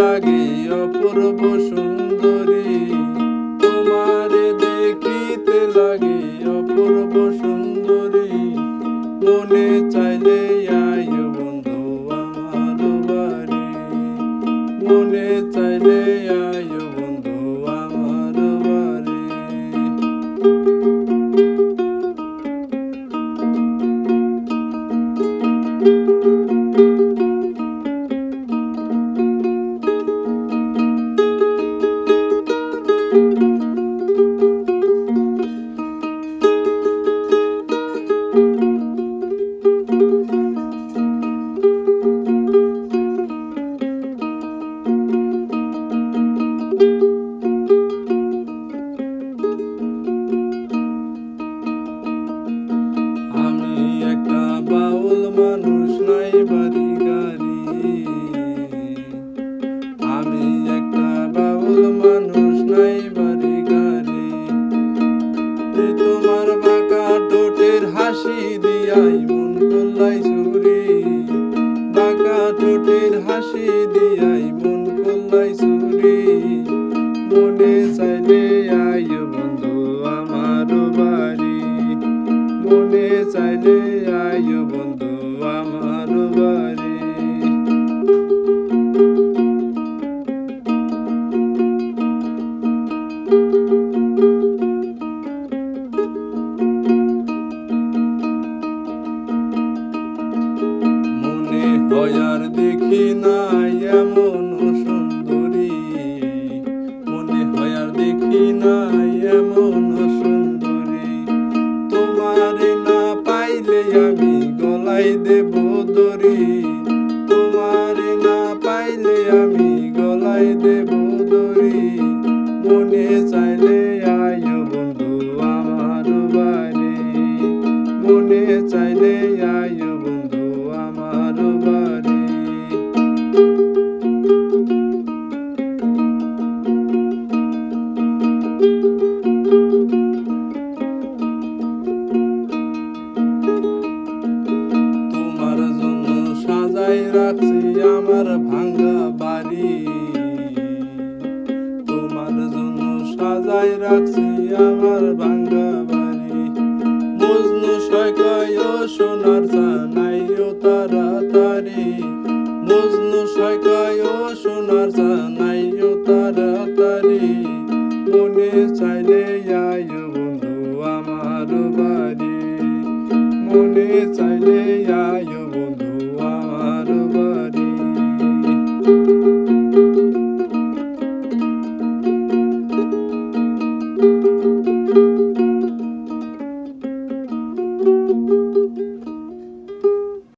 লাগে অপূর্ব সুন্দরী, তোমারে দেখিতে লাগে অপূর্ব সুন্দরী। মনে চাইলে আইও বন্ধু আমার বাড়ি, মনে চাইলে আইও বন্ধু আমার বাড়ি। বাউল মানুষ নাই বাড়ি গাড়ি, আমি একটা বাউল মানুষ নাই বাড়ি গাড়ি। তোমার বাঁকা ঠোঁটের হাসি দিয়াই মন করলাই চুরি, বাঁকা ঠোঁটের হাসি দিয়াই মন করলাই চুরি। মনে চাইলে আইও বন্ধু আমার বাড়ি, মনে চাইলে আইও বন্ধু আমার বাড়ি। মনে হয় আর দেখি নাই এমন সুন্দরী, মনে হয় আর দেখি নাই এমন সুন্দরী। তোমারে না পাইলে আমি গলাই দেব দড়ি, তোমারে না পাইলে আমি গলাই দেব দড়ি। মনে চাইলে আইও বন্ধু আমার বাড়ি, মনে চাইলে আইও বন্ধু আমার বাড়ি। রাখছি আমার ভাঙ্গা বাড়ি, তোমার জন্য সাজাই রাখছি আমার ভাঙ্গা বাড়ি। মজনু সয়কায় সোনার জানাইও তাড়াতাড়ি, মজনু সয়কায় সোনার জানাইও তাড়াতাড়ি। মনে চাইলে আইও বন্ধু আমার বাড়ি, মনে চাইলে আইও